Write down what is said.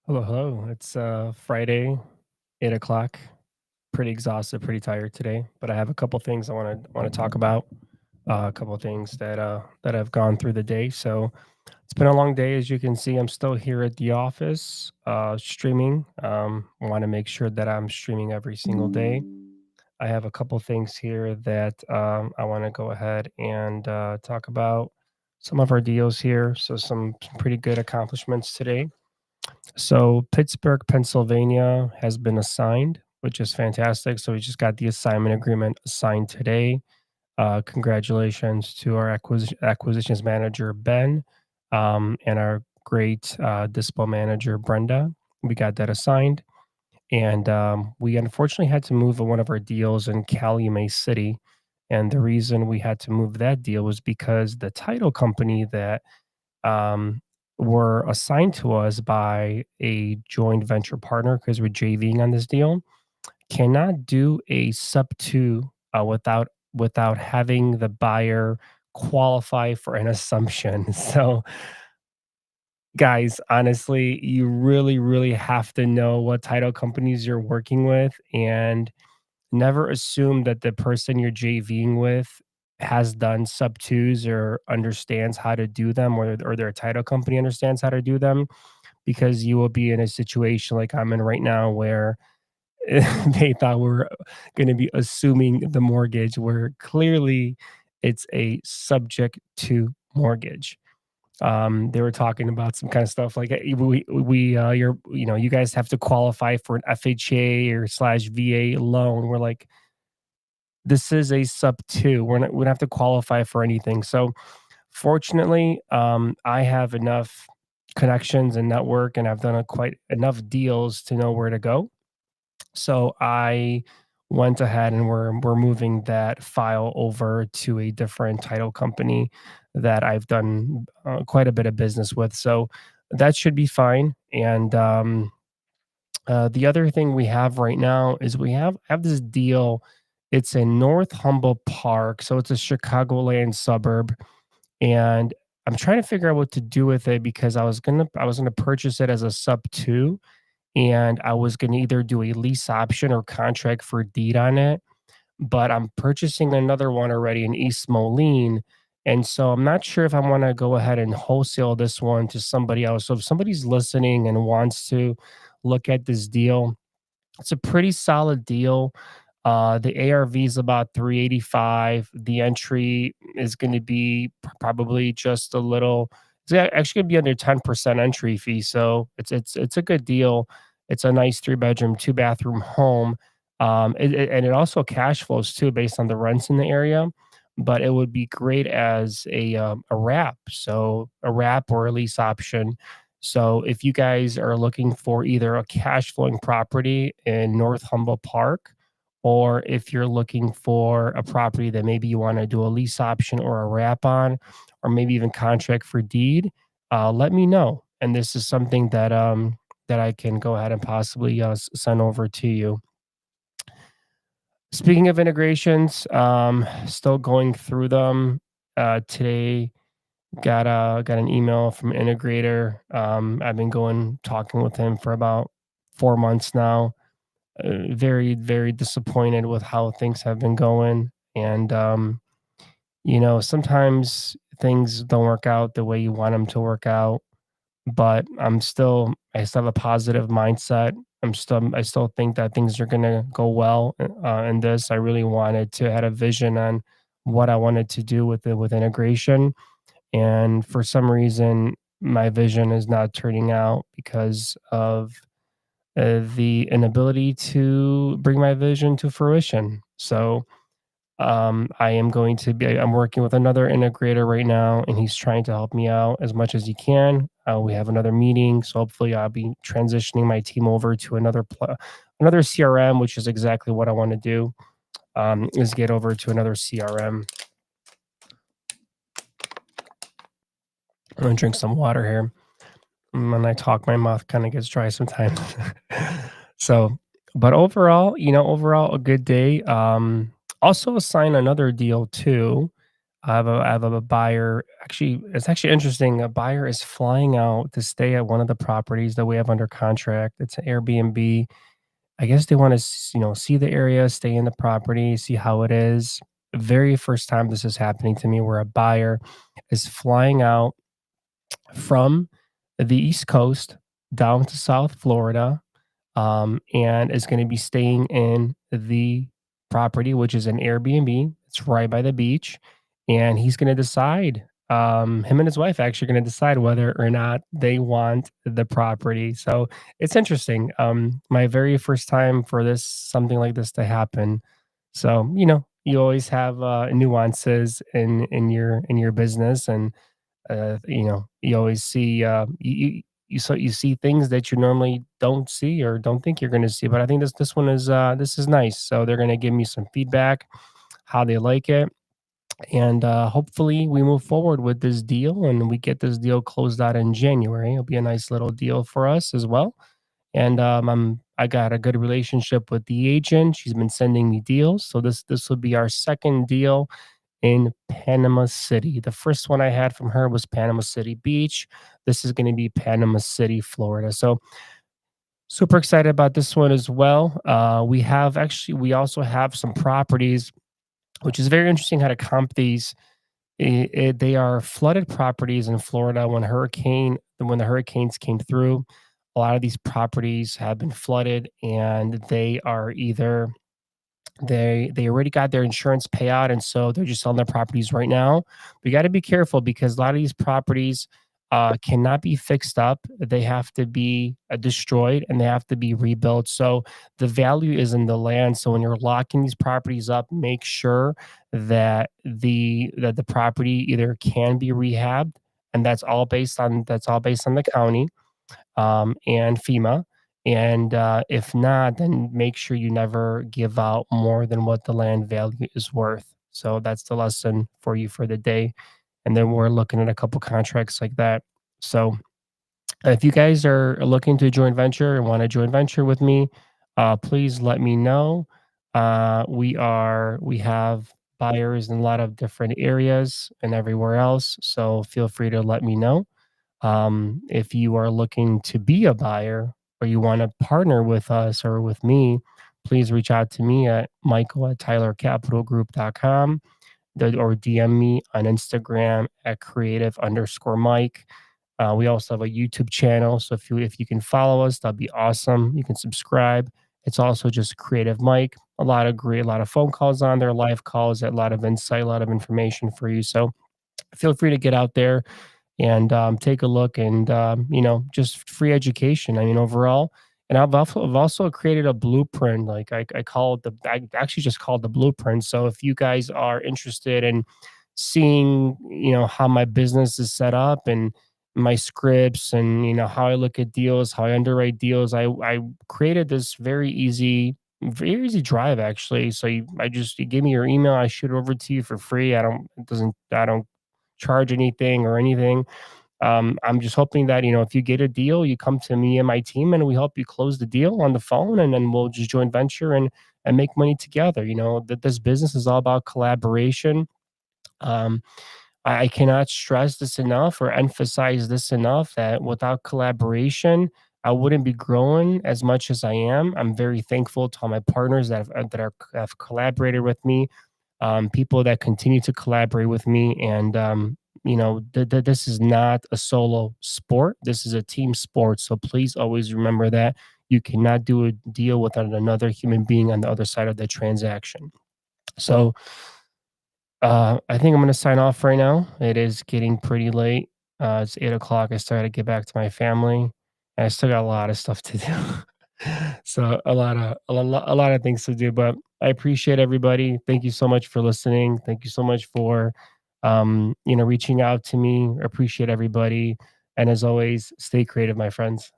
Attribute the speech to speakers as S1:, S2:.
S1: Hello, hello. It's Friday, 8 o'clock. Pretty exhausted, pretty tired today, but I have a couple things I want to talk about. A couple things that I've gone through the day. So it's been a long day, as you can see. I'm still here at the office, streaming. Want to make sure that I'm streaming every single day. I have a couple things here that I want to go ahead and talk about. Some of our deals here, so some pretty good accomplishments today. So Pittsburgh, Pennsylvania has been assigned, which is fantastic. So we just got the assignment agreement signed today. Congratulations to our acquisitions manager, Ben, and our great dispo manager, Brenda. We got that assigned. And we unfortunately had to move one of our deals in Calumet City. And the reason we had to move that deal was because the title company that um, were assigned to us by a joint venture partner because we're JVing on this deal, cannot do a sub two without having the buyer qualify for an assumption. So, guys, honestly, you really, really have to know what title companies you're working with and never assume that the person you're JVing with has done sub twos or understands how to do them, or their title company understands how to do them, because you will be in a situation like I'm in right now where they thought we are going to be assuming the mortgage where clearly it's a subject to mortgage. They were talking about some kind of stuff like, you guys have to qualify for an FHA or slash VA loan. We're like, this is a sub two. We don't have to qualify for anything. So fortunately, I have enough connections and network, and I've done quite enough deals to know where to go. So I went ahead and we're moving that file over to a different title company that I've done quite a bit of business with. So that should be fine. And the other thing we have right now is we have this deal. It's in North Humboldt Park, so it's a Chicagoland suburb, and I'm trying to figure out what to do with it because I was gonna purchase it as a sub two, and I was gonna either do a lease option or contract for deed on it, but I'm purchasing another one already in East Moline, and so I'm not sure if I wanna go ahead and wholesale this one to somebody else. So if somebody's listening and wants to look at this deal, it's a pretty solid deal. The ARV is about 385. The entry is going to be probably just a little. Actually going to be under 10% entry fee, so it's a good deal. It's a nice three-bedroom, two-bathroom home, and it also cash flows too based on the rents in the area. But it would be great as a wrap, so a wrap or a lease option. So if you guys are looking for either a cash flowing property in North Humboldt Park, or if you're looking for a property that maybe you want to do a lease option or a wrap on, or maybe even contract for deed, let me know. And this is something that I can go ahead and possibly send over to you. Speaking of integrations, still going through them today. Got an email from an integrator. I've been going talking with him for about 4 months now. Very, very disappointed with how things have been going. And sometimes things don't work out the way you want them to work out. But I still have a positive mindset. I still think that things are gonna go well in this. I really wanted to had a vision on what I wanted to do with integration, and for some reason my vision is not turning out because of the inability to bring my vision to fruition. So I'm working with another integrator right now, and he's trying to help me out as much as he can. We have another meeting, so hopefully I'll be transitioning my team over to another CRM, which is exactly what I want to do. Is get over to another CRM. I'm gonna drink some water here. When I talk, my mouth kind of gets dry sometimes. So, but overall, overall a good day. Also assign another deal too. I have a buyer. Actually, it's actually interesting. A buyer is flying out to stay at one of the properties that we have under contract. It's an Airbnb. I guess they want to, see the area, stay in the property, see how it is. Very first time this is happening to me, where a buyer is flying out from the East Coast down to South Florida, and is going to be staying in the property, which is an Airbnb. It's right by the beach, and he's going to decide. Him and his wife actually going to decide whether or not they want the property. So it's interesting. My very first time for something like this to happen. So you always have nuances in your business, and you always see you see things that you normally don't see or don't think you're going to see. But I think this is nice. So they're going to give me some feedback, how they like it, and hopefully we move forward with this deal and we get this deal closed out in January. It'll be a nice little deal for us as well. And I got a good relationship with the agent. She's been sending me deals, so this will be our second deal in Panama City. The first one I had from her was Panama City Beach. This is going to be Panama City, Florida. So super excited about this one as well. We also have some properties, which is very interesting how to comp these. They are flooded properties in Florida. When the hurricanes came through, a lot of these properties have been flooded, and they already got their insurance payout, and so they're just selling their properties right now. We got to be careful because a lot of these properties cannot be fixed up. They have to be destroyed, and they have to be rebuilt. So the value is in the land. So when you're locking these properties up, make sure that the property either can be rehabbed, and that's all based on the county, and FEMA. And if not, then make sure you never give out more than what the land value is worth. So that's the lesson for you for the day. And then we're looking at a couple contracts like that. So if you guys are looking to joint venture and want to joint venture with me, please let me know. We have buyers in a lot of different areas and everywhere else. So feel free to let me know. If you are looking to be a buyer or you want to partner with us or with me, please reach out to me at michael@tylercapitalgroup.com, or DM me on Instagram at creative_Mike. We also have a YouTube channel. So if you can follow us, that'd be awesome. You can subscribe. It's also just Creative Mike. A lot of phone calls on there, live calls, a lot of insight, a lot of information for you. So feel free to get out there and take a look, and just free education. I mean, overall. And I've also created a blueprint. Like I actually just called the blueprint. So if you guys are interested in seeing how my business is set up and my scripts, and how I look at deals, how I underwrite deals, I created this very easy drive actually. So you give me your email, I shoot it over to you for free. I don't charge anything or anything. I'm just hoping that, if you get a deal, you come to me and my team, and we help you close the deal on the phone, and then we'll just joint venture and make money together. That this business is all about collaboration. Um, I cannot stress this enough or emphasize this enough, that without collaboration, I wouldn't be growing as much as I am. I'm very thankful to all my partners that have collaborated with me, people that continue to collaborate with me. And this is not a solo sport. This is a team sport. So please always remember that you cannot do a deal without another human being on the other side of the transaction. So I think I'm going to sign off right now. It is getting pretty late. It's 8 o'clock. I still got to get back to my family, and I still got a lot of stuff to do. So a lot of things to do. But I appreciate everybody. Thank you so much for listening. Thank you so much for reaching out to me. I appreciate everybody. And as always, stay creative, my friends.